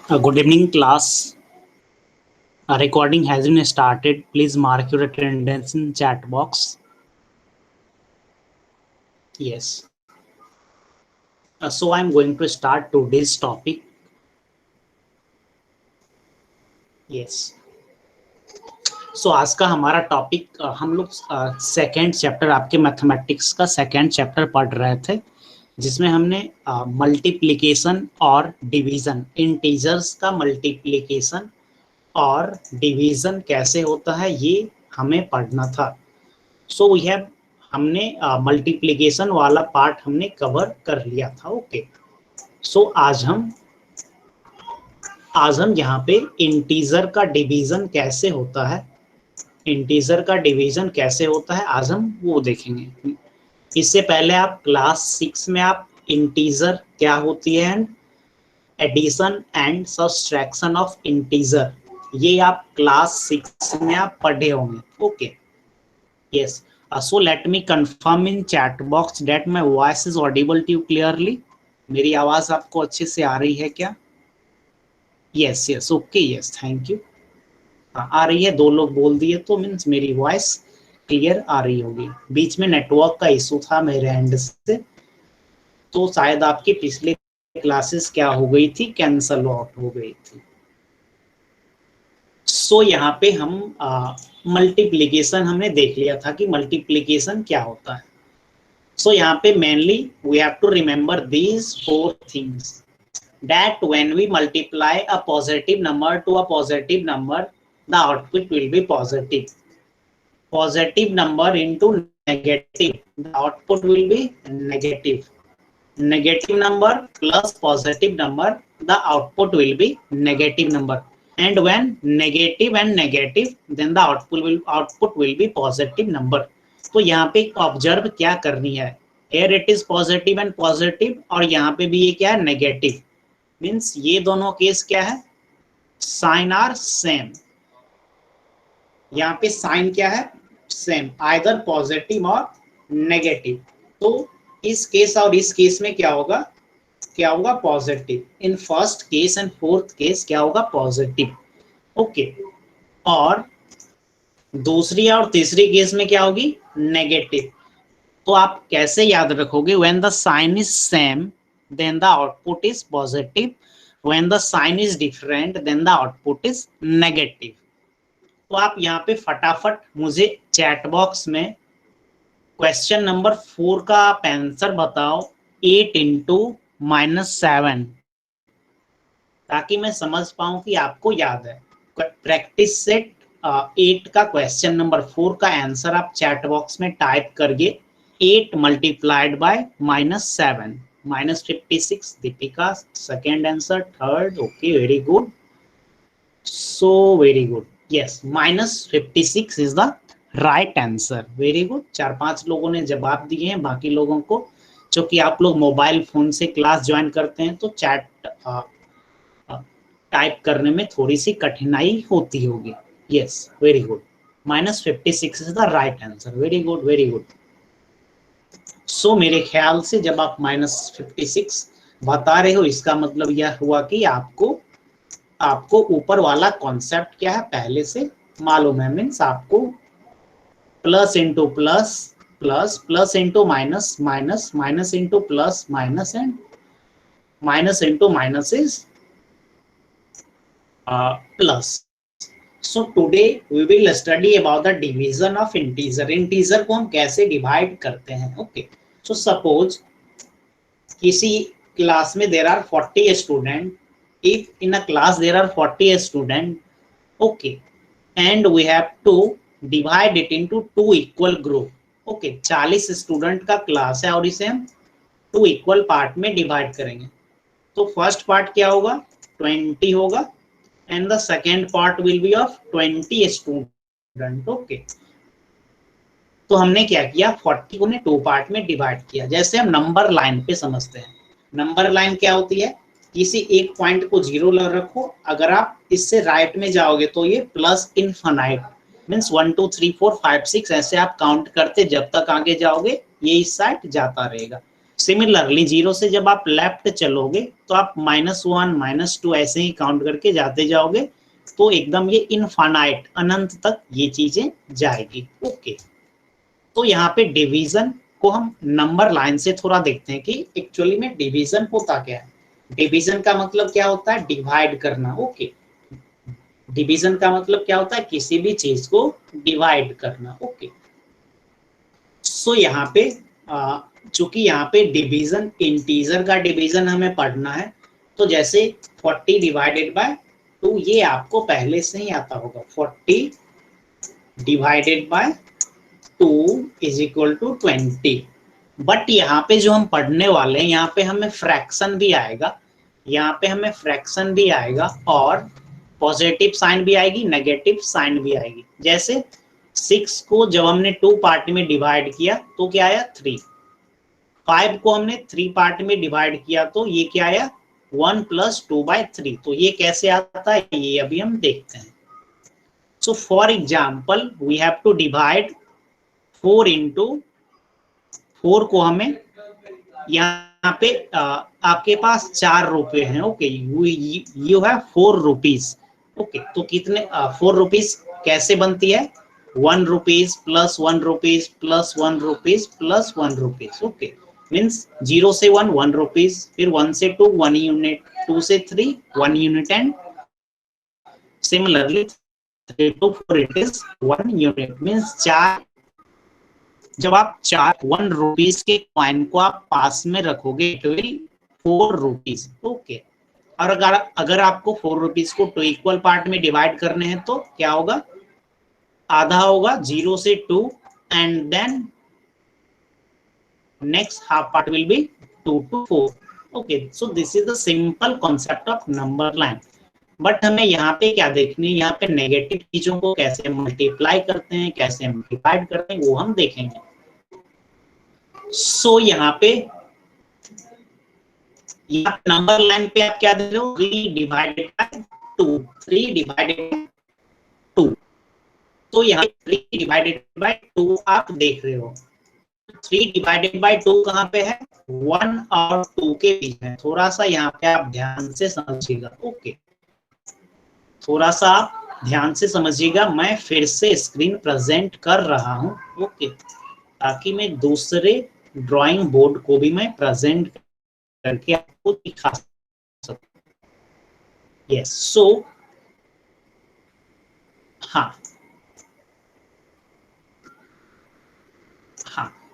Good evening, class. A recording has been started. Please mark your attendance in chat box. Yes. So I'm going to start today's topic. Yes. So आज का हमारा topic हम लोग second chapter आपके mathematics का second chapter पढ़ रहे थे, जिसमें हमने मल्टीप्लिकेशन और डिवीजन, इंटीजर्स का मल्टीप्लिकेशन और डिवीजन कैसे होता है ये हमें पढ़ना था. सो वी हैव हमने मल्टीप्लिकेशन वाला पार्ट हमने कवर कर लिया था. ओके. सो आज हम यहाँ पे इंटीजर का डिवीजन कैसे होता है, इंटीजर का डिवीजन कैसे होता है आज हम वो देखेंगे. इससे पहले आप क्लास 6 में आप इंटीजर क्या होती है and addition and subtraction of integer ये आप क्लास 6 में आप पढ़े होंगे. Okay. Yes. So let me confirm in chat box that my voice is audible to you clearly. मेरी आवाज आपको अच्छे से आ रही है क्या? Yes, yes, okay, yes, thank you. आ रही है, 2 लोग बोल दिए तो मीन्स मेरी वॉइस क्लियर आ रही होगी. बीच में नेटवर्क का इशू था मेरे एंड से, तो शायद आपकी पिछले क्लासेस क्या हो गई थी, कैंसल आउट हो गई थी. सो यहाँ पे हम मल्टीप्लिकेशन हमने देख लिया था कि मल्टीप्लिकेशन क्या होता है. सो यहाँ पे mainly we have to remember these 4 things that when we multiply a positive number to a positive number, the output will be positive. Positive number into negative, the output will be negative. Negative number plus positive number, the output will be negative number. And when negative and negative, then the output will be positive number. तो यहाँ पे observe क्या करनी है, here it is positive and positive और यहाँ पे भी ये क्या है, नेगेटिव. मीन्स ये दोनों केस क्या है, साइन आर सेम. यहाँ पे साइन क्या है, सेम, आइदर पॉजिटिव और नेगेटिव. तो इस केस और इस केस में क्या होगा, positive. In first case and fourth case क्या होगा, पॉजिटिव. ओके. और दूसरी और तीसरी केस में क्या होगी, नेगेटिव. तो आप कैसे याद रखोगे, when the sign is same then the output is positive, when the sign is different then the output is negative. तो आप यहाँ पे फटाफट मुझे चैट बॉक्स में क्वेश्चन नंबर 4 का आप आंसर बताओ, 8 into -7, ताकि मैं समझ पाऊं कि आपको याद है. प्रैक्टिस सेट 8 का क्वेश्चन नंबर 4 का आंसर आप चैट बॉक्स में टाइप करिए, 8 multiplied by -7. -56. Deepika, second answer. Third, okay, very good. So very good. Yes, -56 is the right answer. Very good. 4-5 लोगों ने जवाब दिए हैं. बाकी लोगों को, जो कि आप लोग मोबाइल फोन से क्लास ज्वाइन करते हैं तो चैट टाइप करने में थोड़ी सी कठिनाई होती होगी. Yes, very good. -56 is the right answer. Very good, very good. सो मेरे ख्याल से जब आप -56 बता रहे हो, इसका मतलब यह हुआ कि आपको ऊपर वाला कॉन्सेप्ट क्या है पहले से मालूम है. मीन्स आपको plus into plus, plus plus into minus, minus minus into plus, minus and minus into minus is plus. So today we will study about the division of integer. Integer को हम कैसे डिवाइड करते हैं. Okay. So suppose किसी class में there are 40 student. If in a class there are 40 student, okay, and we have to divide it into 2 equal group. Okay, 40 student का class है और इसे हम 2 इक्वल पार्ट में डिवाइड करेंगे. तो फर्स्ट पार्ट क्या होगा, 20 होगा, and the second part will be of 20 student. Okay. तो हमने क्या किया, 40 को ने 2 पार्ट में डिवाइड किया. जैसे हम नंबर लाइन पे समझते हैं. नंबर लाइन क्या होती है, किसी एक पॉइंट को 0 रखो, अगर आप इससे राइट में जाओगे तो ये प्लस इनफिनाइट, मीन्स 1 2 3 4 5 6 ऐसे आप काउंट करते जब तक आगे जाओगे ये इस साइड जाता रहेगा. सिमिलरली 0 से जब आप लेफ्ट चलोगे तो आप -1 -2 ऐसे ही काउंट करके जाते जाओगे, तो एकदम ये इनफाइनाइट अनंत तक ये चीजें जाएगी। ओके, तो यहाँ पे डिवीजन को हम नंबर लाइन से थोड़ा देखते हैं कि एक्चुअली में डिवीजन होता क्या है। डिवीजन का मतलब क्या होता है? डिवाइड करना। ओके, डिवीजन का मतलब क्या होता है? किसी भी चीज को डिवाइड करना। ओके, सो यहाँ पे चूंकि यहाँ पे डिवीजन इंटीजर का डिवीजन हमें पढ़ना है, तो जैसे 40 डिवाइडेड बाय 2 ये आपको पहले से ही आता होगा। 40 divided by 2 is equal to 20। But यहाँ पे जो हम पढ़ने वाले हैं, यहाँ पे हमें फ्रैक्शन भी आएगा, यहाँ पे हमें फ्रैक्शन भी आएगा और पॉजिटिव साइन भी आएगी, नेगेटिव साइन भी आएगी। जैसे 6 को जब हमने 2 पार्ट में डिवाइड किया तो क्या आया? 3। 5 को हमने 3 पार्ट में डिवाइड किया तो ये क्या आया? 1 + 2/3। तो ये कैसे आता है ये अभी हम देखते हैं। So for example we have to divide 4 into 4 को हमें यहाँ पे आपके पास 4 रुपए हैं। Okay, you have 4 rupees. Okay, तो कितने 4 रुपीज कैसे बनती है? 1 rupees + 1 rupees + 1 rupees + 1 rupees. Okay, means 0 से 1 1 रुपीज, फिर 1 से 2 1 यूनिट, 2 से 3 1 unit, and similarly 3 to 4 it is 1 unit. Means 4, जब आप 1 रुपीज के कॉइन को आप पास में रखोगे इट विल 4 रुपीज। ओके, और अगर आपको 4 रुपीज को 2 इक्वल पार्ट में डिवाइड करने हैं तो क्या होगा? आधा होगा 0 से 2 and then next half part will be 2 to 4। Okay, so this is the simple concept of number line. But हमें यहाँ पे क्या देखनी है? यहाँ पे नेगेटिव चीजों को कैसे मल्टीप्लाई करते हैं, कैसे हम डिवाइड करते हैं, वो हम देखेंगे। सो यहाँ पे नंबर लाइन पे आप क्या देख रहे हो? 3 डिवाइडेड बाय 2, 3 डिवाइडेड बाय 2। तो यहाँ 3 डिवाइडेड बाय 2 आप देख रहे हो। 3 डिवाइडेड बाय 2 कहाँ पे है? 1 और 2 के बीच में। थोड़ा सा यहाँ पे आप ध्यान से समझिएगा। ओके, थोड़ा सा आप ध्यान से समझिएगा। मैं फिर से स्क्रीन प्रेजेंट कर रहा हूँ। ओके, ताकि मैं दूसरे ड्राइंग बोर्ड को भी मैं प्रेजेंट करके आपको दिखा सकूं। यस, सो हाँ,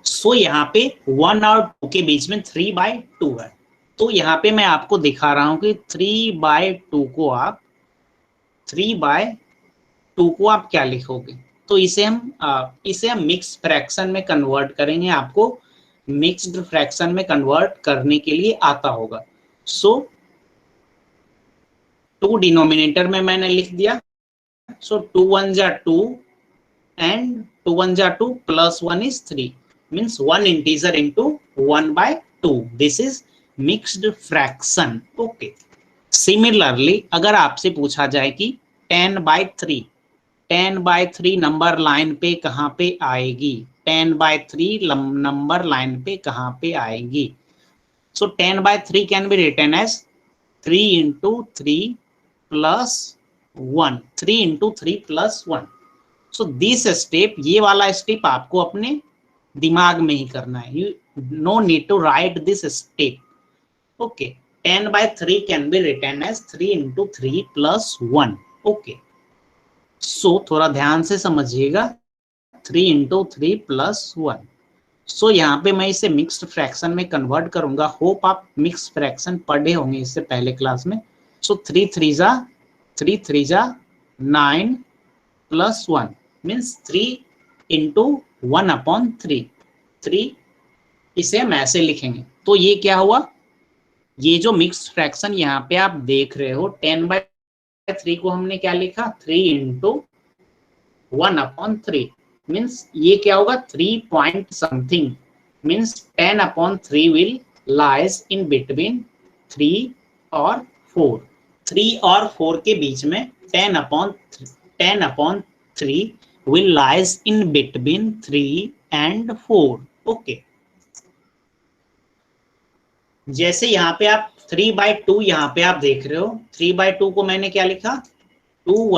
सो यहाँ पे 1 और 2 के बीच में 3/2 है। तो यहाँ पे मैं आपको दिखा रहा हूँ कि 3/2 को आप 3/2 को आप क्या लिखोगे? तो इसे हम मिक्स फ्रैक्शन में कन्वर्ट करेंगे। आपको मिक्स्ड फ्रैक्शन में कन्वर्ट करने के लिए आता होगा। सो 2 डिनोमिनेटर में मैंने लिख दिया। सो 2 1 जा 2 एंड 2 1 जा 2 + 1 is 3, means 1 integer into 1/2. This is mixed fraction. Okay. Similarly, अगर आपसे पूछा जाए कि 10/3 नंबर लाइन पे कहाँ पे आएगी? 10/3 नंबर लाइन पे कहाँ पे आएगी? So 10/3 can be written as 3 into 3 plus 1. 3 into 3 plus 1. So this step, ये वाला स्टेप आपको अपने दिमाग में ही करना है। You no need to write this step. Okay. 10/3 can be written as 3 into 3 plus 1. Okay. So थोड़ा ध्यान से समझिएगा। 3 into 3 plus 1. सो यहाँ पे मैं इसे मिक्स्ड फ्रैक्शन में कन्वर्ट करूंगा। होप आप मिक्स्ड फ्रैक्शन पढ़े होंगे इससे पहले क्लास में। सो 3 3 जा 9 plus 1 मीन्स 3 into 1/3। 3 इसे हम ऐसे लिखेंगे। तो ये क्या हुआ? ये जो मिक्स्ड फ्रैक्शन यहाँ पे आप देख रहे हो, 10/3 को हमने क्या लिखा? 3 into 1/3 मीन्स ये क्या होगा? 3 point something, means 10/3 will lies in between 3 और 4। 3 और 4 के बीच में 10/3 will lies in between 3 and 4। Okay, जैसे यहाँ पे आप 3/2 यहाँ पे आप देख रहे हो, 3/2 को मैंने क्या लिखा, 2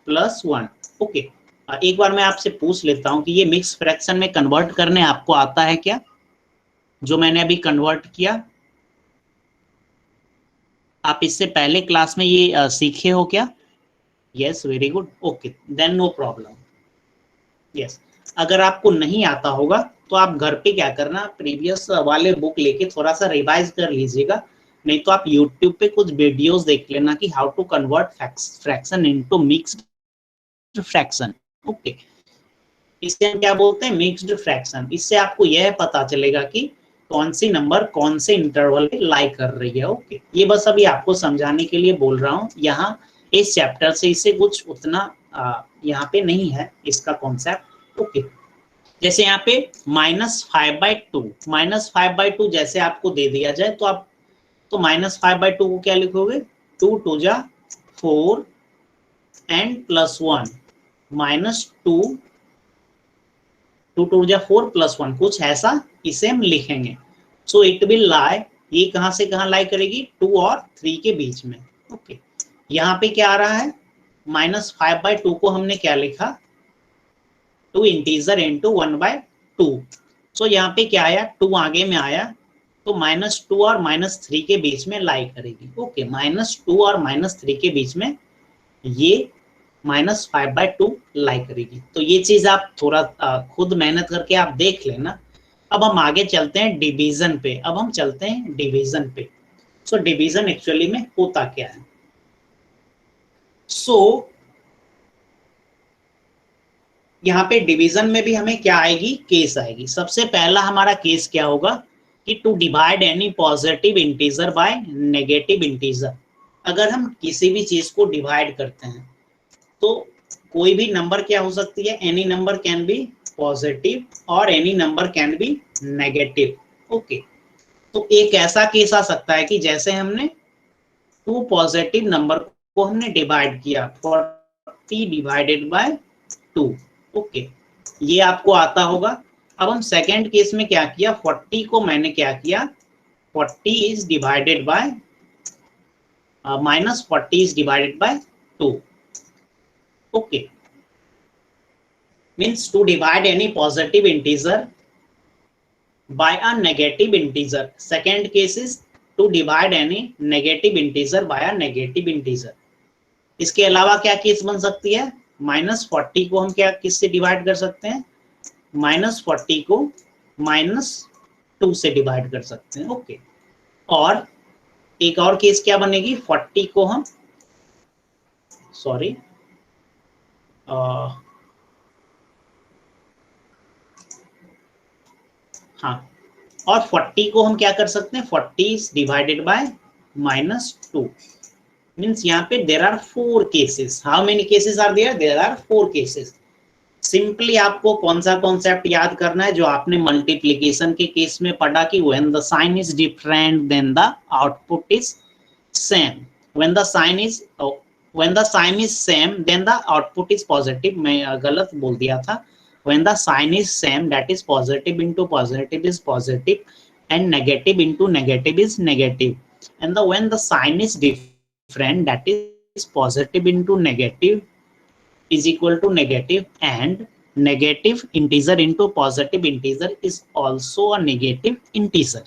प्लस 1। ओके, एक बार मैं आपसे पूछ लेता हूँ कि ये मिक्स फ्रैक्शन में कन्वर्ट करने आपको आता है क्या, जो मैंने अभी कन्वर्ट किया? आप इससे पहले क्लास में ये सीखे हो क्या? Yes, very good, okay, then no problem. Yes, अगर आपको नहीं आता होगा तो आप घर पे क्या करना, प्रीवियस वाले बुक लेके थोड़ा सा रिवाइज कर लीजिएगा, नहीं तो आप यूट्यूब पे कुछ वीडियोस देख लेना कि how to convert fraction into mixed fraction. Okay, इसे हम क्या बोलते हैं, मिक्स्ड फ्रैक्शन। इससे आपको यह पता चलेगा कि कौन सी नंबर कौन से इंटरवल पे लाई कर रही है। ओके, ये बस अभी आपको समझाने के लिए बोल रहा हूँ, यहाँ इस चैप्टर से इसे कुछ उतना यहाँ पे नहीं है इसका कॉन्सेप्ट। ओके, जैसे यहाँ पे -5/2 जैसे आपको दे दिया जाए तो आप तो -5/2 को क्या लिखोगे, 2 2 जा 4 एंड +1 -2, 2 2 जा 4 +1, कुछ ऐसा इसे हम लिखेंगे। सो इट विल लाई, ये कहां से कहां लाई करेगी, 2 और 3 के बीच में। ओके, यहाँ पे क्या आ रहा है, -5/2 को हमने क्या लिखा, 2 इंटीजर इंटू 1/2। सो यहाँ पे क्या आया, 2 आगे में आया तो -2 और -3 के बीच में लाई करेगी। ओके, -2 और -3 के बीच में ये -5/2 लाई करेगी। तो ये चीज आप थोड़ा खुद मेहनत करके आप देख लेना। अब हम आगे चलते हैं डिवीजन पे, अब हम चलते हैं डिवीजन पे। सो डिवीजन एक्चुअली में होता क्या है। सो यहाँ पे डिवीजन में भी हमें क्या आएगी, केस आएगी। सबसे पहला हमारा केस क्या होगा कि to divide any positive integer by negative integer. अगर हम किसी भी चीज को डिवाइड करते हैं तो कोई भी नंबर क्या हो सकती है, any number can be positive और any number can be negative. Okay, तो एक ऐसा केस आ सकता है कि जैसे हमने 2 पॉजिटिव नंबर को हमने डिवाइड किया, 40 डिवाइडेड बाय 2। ओके, ये आपको आता होगा। अब हम सेकेंड केस में क्या किया, 40 को मैंने क्या किया, 40 is divided by -40 is divided by 2। Okay, means to divide any positive integer by a negative integer. Second case is to divide any negative integer by a negative integer. इसके अलावा क्या केस बन सकती है, -40 को हम क्या किससे डिवाइड कर सकते हैं, -40 को -2 से डिवाइड कर सकते हैं। ओके, और एक और केस क्या बनेगी, 40 को हम सॉरी हाँ, और 40 को हम क्या कर सकते हैं, 40 डिवाइडेड बाय -2। मीन्स यहाँ पे there are 4 cases. How many cases are there, there are 4 cases. Simply आपको कौन सा कॉन्सेप्ट याद करना है जो आपने मल्टीप्लीकेशन के केस में पढ़ा कि when the sign is different then the output is same. When the sign is same then the output is positive. मैं गलत बोल दिया था, when the sign is same, that is positive into positive is positive and negative into negative is negative, and when the sign is different, that is positive into negative is equal to negative, and negative integer into positive integer is also a negative integer.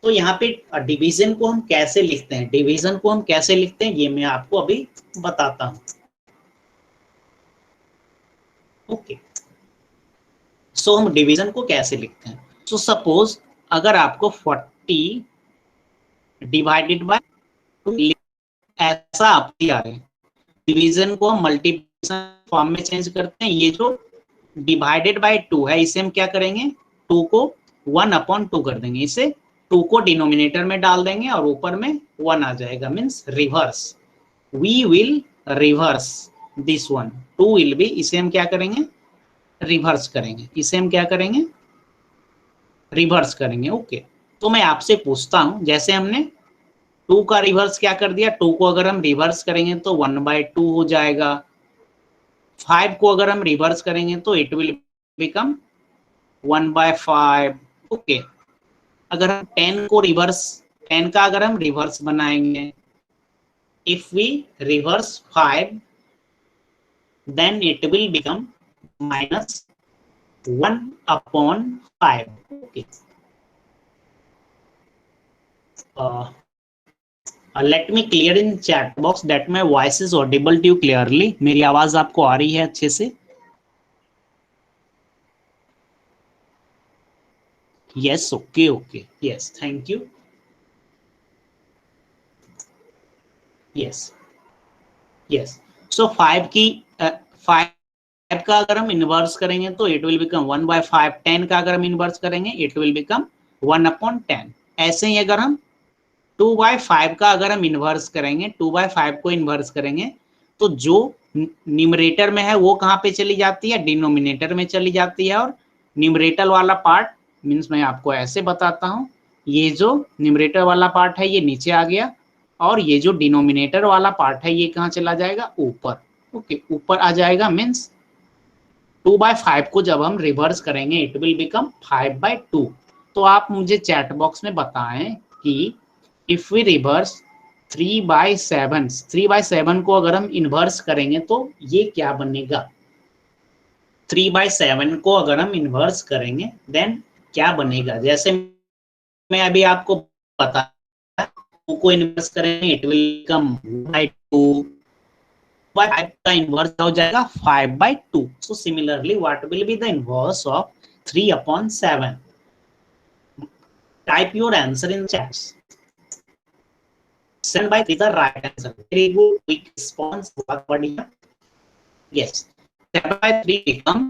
तो यहाँ पे division को हम कैसे लिखते हैं, division को हम कैसे लिखते हैं ये मैं आपको अभी बताता हूँ। ओके, सो हम डिवीजन को कैसे लिखते हैं। सो सपोज अगर आपको 40 डिवाइडेड बाय 2 ऐसा आप आ रहे हैं, डिवीजन को हम मल्टीप्लिकेशन फॉर्म में चेंज करते हैं। ये जो डिवाइडेड बाय 2 है इसे हम क्या करेंगे, 2 को 1/2 कर देंगे, इसे 2 को डिनोमिनेटर में डाल देंगे और ऊपर में 1 आ जाएगा, means reverse. We will reverse this one, 2 will be, इसे हम क्या करेंगे, रिवर्स करेंगे, इसे हम क्या करेंगे, रिवर्स करेंगे। ओके, तो मैं आपसे पूछता हूं, जैसे हमने 2 का रिवर्स क्या कर दिया, 2 को अगर हम रिवर्स करेंगे तो 1/2 हो जाएगा। 5 को अगर हम रिवर्स करेंगे तो इट विल बिकम 1/5, ओके, अगर हम 10 को रिवर्स, 10 का अगर हम रिवर्स बनाएंगे, if we reverse 5 then it will become minus 1/5. Okay. Let me clear in chat box that my voice is audible to you clearly. मेरी आवाज आपको आ रही है अच्छे से? Yes, okay, okay. Yes, thank you. Yes, yes. So 5 की 5 का अगर हम इनवर्स करेंगे तो इट विल बिकम 1/5. 10 का अगर हम इनवर्स करेंगे इट विल बिकम 1/10. ऐसे ही अगर हम 2/5 का अगर हम इनवर्स करेंगे, 2/5 को इनवर्स करेंगे तो जो न्यूमरेटर में है वो कहाँ पे चली जाती है, डिनोमिनेटर में चली जाती है, और न्यूमरेटर वाला पार्ट मीन्स मैं आपको ऐसे बताता हूँ, ये जो न्यूमरेटर वाला पार्ट है ये नीचे आ गया, और ये जो डिनोमिनेटर वाला पार्ट है ये कहाँ चला जाएगा, ऊपर. ओके, ऊपर आ जाएगा. मीन्स 2/5 को जब हम रिवर्स करेंगे इट विल बिकम 5/2. तो आप मुझे चैट बॉक्स में बताएं कि इफ वी रिवर्स 3/7, 3/7 को अगर हम इनवर्स करेंगे तो ये क्या बनेगा. 3/7 को अगर हम इनवर्स करेंगे देन क्या बनेगा, जैसे मैं अभी आपको बताया, 2 को इनवर्स करेंगे इट विल बिकम 1/2. 5 का इनवर्स हो जाएगा 5/2. So similarly what will be the inverse of 3/7. Type your answer in chats. 7/3 is the right answer. Very good, quick response. बहुत बढ़िया. Yes. 7/3 become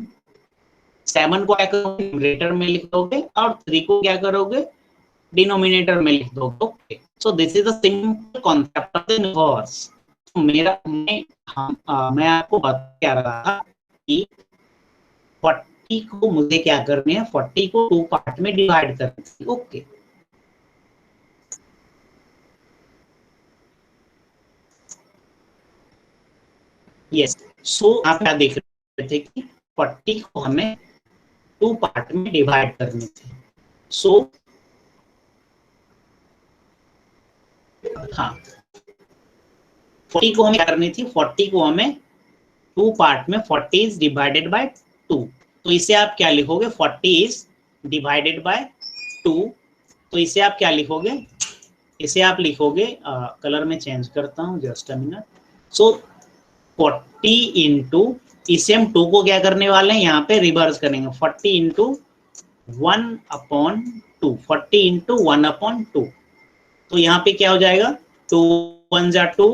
7 को क्या करोगे, न्यूमरेटर में लिख दोगे, और 3 को क्या करोगे, डिनोमिनेटर में लिख दोगे. Okay, so this is the simple concept of the inverse. मैं आपको बता क्या रहा था कि 40 को मुझे क्या करनी है, 40 को 2 पार्ट में डिवाइड करनी है. Okay, yes. सो आप क्या देख रहे थे कि 40 को हमें 2 पार्ट में डिवाइड करनी थी. सो हाँ, 40 को हमें करनी थी, 40 को हमें 2 पार्ट में, 40 इज डिवाइडेड बाय 2. तो इसे आप क्या लिखोगे, 40 इज डिवाइडेड बाय 2. तो इसे आप क्या लिखोगे, इसे आप लिखोगे, कलर में चेंज करता हूँ, just a minute. So 40 into, इसे हम 2 को क्या करने वाले हैं, यहाँ पे रिवर्स करेंगे. 40 इंटू 1/2, 40 इंटू 1/2. तो यहाँ पे क्या हो जाएगा, 2 1 जा 2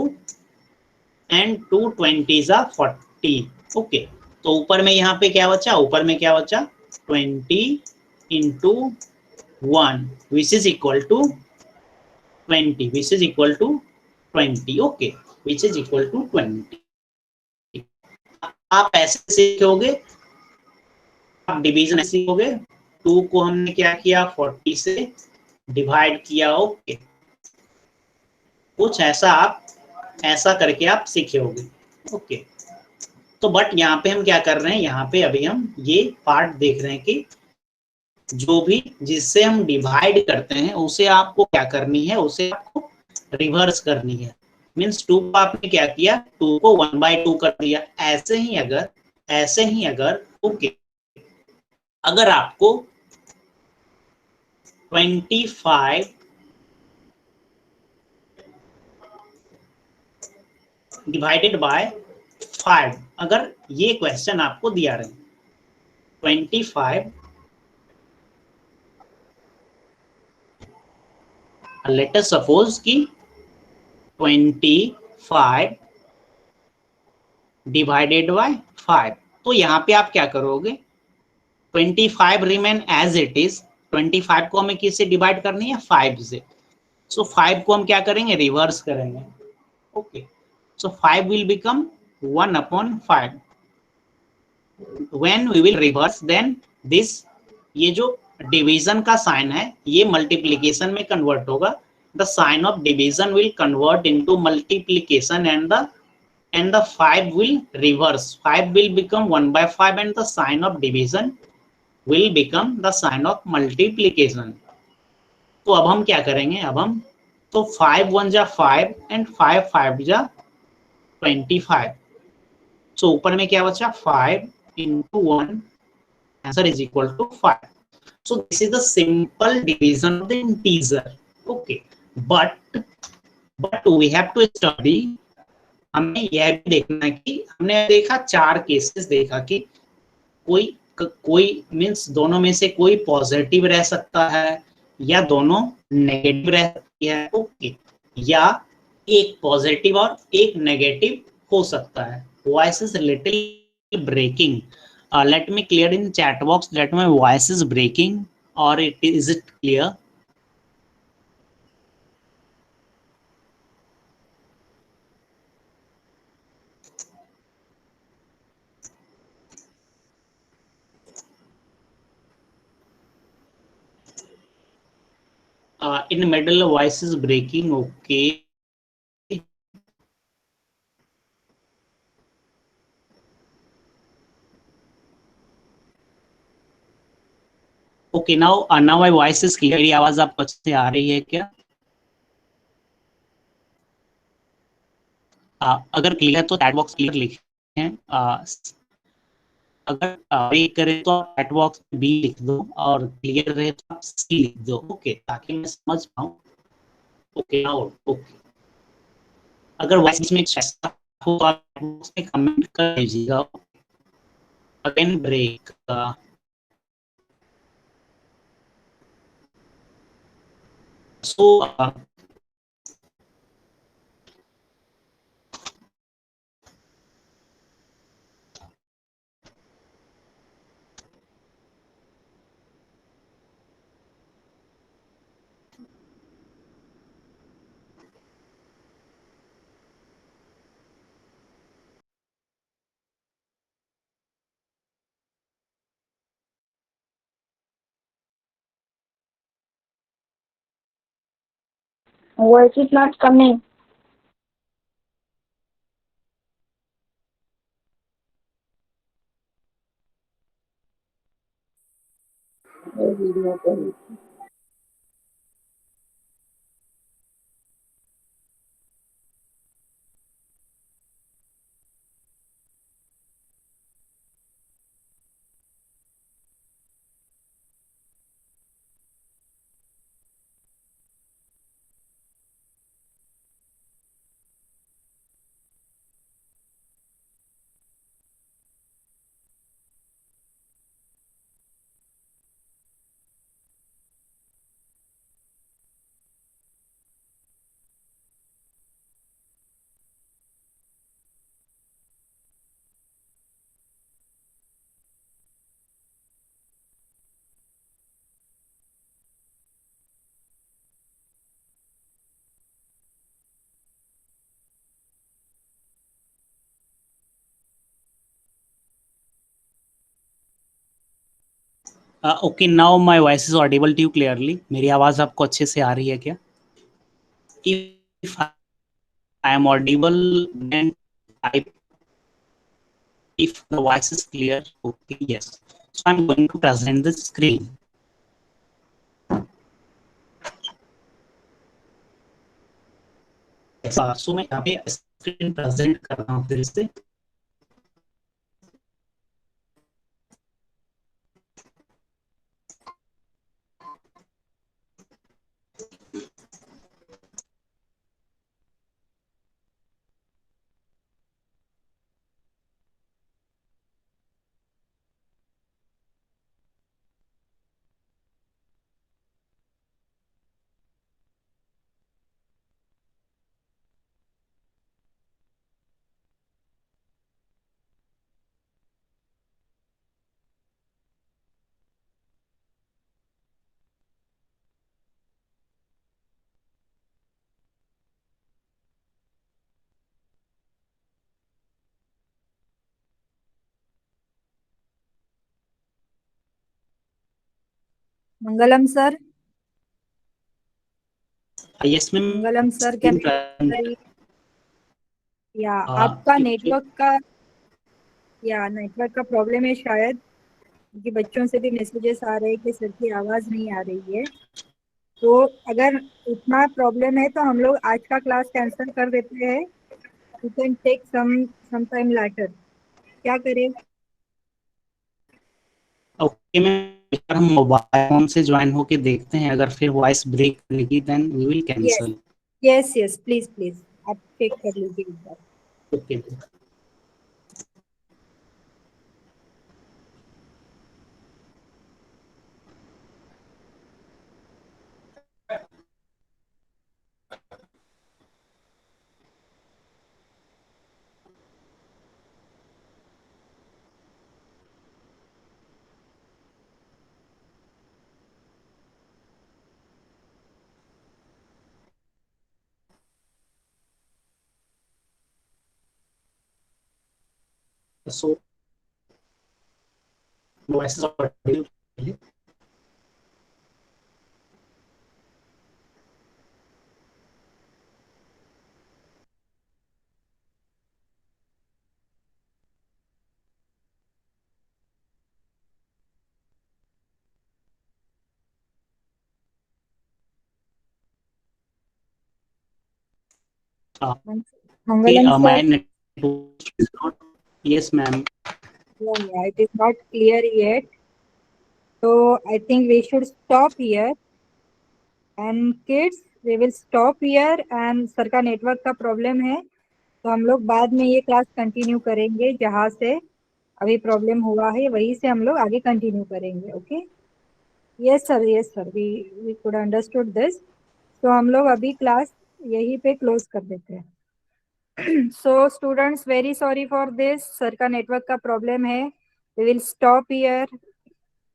एंड 2 20 जा 40. ओके, तो ऊपर में यहाँ पे क्या बचा, ऊपर में क्या बचा, 20 into 1 which is equal to 20, which is equal to 20. Okay, which is equal to 20. आप ऐसे सीखोगे, आप डिवीजन ऐसे सीखोगे. 2 को हमने क्या किया, 40 से डिवाइड किया. ओके, कुछ ऐसा आप ऐसा करके आप सीखोगे. ओके, तो बट यहाँ पे हम क्या कर रहे हैं, यहाँ पे अभी हम ये पार्ट देख रहे हैं कि जो भी जिससे हम डिवाइड करते हैं उसे आपको क्या करनी है, उसे आपको रिवर्स करनी है. मीन्स 2 को आपने क्या किया, 2 को 1/2 कर दिया. ऐसे ही अगर ओके, अगर आपको 25 डिवाइडेड बाय 5, अगर ये क्वेश्चन आपको दिया रहे, 25, लेट अस सपोज कि 25 डिवाइडेड बाय 5. तो यहाँ पे आप क्या करोगे, 25 रिमेन एज इट इज. 25 को हमें किससे डिवाइड करनी है, 5 से. सो 5 को हम क्या करेंगे, रिवर्स करेंगे. Okay, so 5 will become 1/5. When we will reverse then this, ये जो डिवीजन का साइन है ये मल्टीप्लीकेशन में कन्वर्ट होगा. The sign of division will convert into multiplication and the 5 will reverse. 5 will become 1/5 and the sign of division will become the sign of multiplication. तो अब हम क्या करेंगे, अब हम तो 5 1 जा 5 एंड 5 5 जा 25. सो ऊपर में क्या बचा 5 into 1, answer is equal to 5. So this is the simple division of the integer. Okay, but we have to study. हमें यह भी देखना कि हमने देखा 4 केसेस देखा कि कोई मीन्स दोनों में से कोई पॉजिटिव रह सकता है या दोनों नेगेटिव रह सकती है. ओके, या एक पॉजिटिव और एक नेगेटिव हो सकता है. Voice is little breaking. Let me clear in chat box that my voice is breaking or is it clear? In middle voice is breaking. Okay. Okay, now my voice is clear. मेरी आवाज आपको अच्छे से आ रही है क्या? अगर clear तो चैट बॉक्स क्लियर लिखें. अगर ब्रेक करे तो आप चैट बॉक्स में बी लिख दो और क्लियर रहे तो आप सी लिख दो. ओके, ताकि मैं समझ पाऊँ. Okay, now okay. अगर वॉइस में ऐसा हो तो आप चैट बॉक्स में कमेंट कर दीजिएगा. Again break. So voice is not coming. Okay, now my voice is audible to you clearly. मेरी आवाज आपको अच्छे से आ रही है क्या? If I am audible, then type. If the voice is clear, okay, yes. So I'm going to present the screen. So मैं यहाँ पे स्क्रीन प्रेजेंट कर रहा हूँ फिर से. Mangalam sir. Yes ma'am. Mangalam sir क्या या आपका नेटवर्क का प्रॉब्लम है शायद. क्योंकि बच्चों से भी मैसेजेस आ रहे हैं कि सर की आवाज नहीं आ रही है। तो अगर इतना प्रॉब्लम है तो हम लोग आज का क्लास कैंसिल कर देते हैं। You can take some time later. क्या करें? ओके मैम, हम मोबाइल फोन से ज्वाइन होके देखते हैं, अगर फिर वॉइस ब्रेक करेगी then we will yes, cancel. Yes, yes, please please आप चेक कर लीजिए एक बार। Okay. So voice audio. Mangalam my sir, network is not. Yes ma'am. yeah, it is not clear yet. So I think we should stop here. And kids, we will stop here. And sir का network का problem है, तो हम लोग बाद में ये class continue करेंगे जहाँ से अभी प्रॉब्लम हुआ है, वहीं से हम लोग आगे कंटिन्यू करेंगे। Okay? Yes sir, yes sir, we could understood this. तो हम लोग अभी क्लास यहीं पे क्लोज कर देते हैं। So students, very sorry for this, sir का नेटवर्क का प्रॉब्लम है। We will stop here,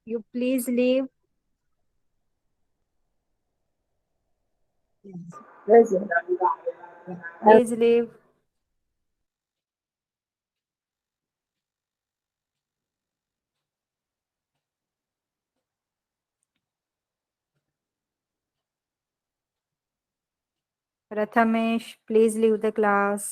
you please leave. Please leave. Prathamesh, please leave the class.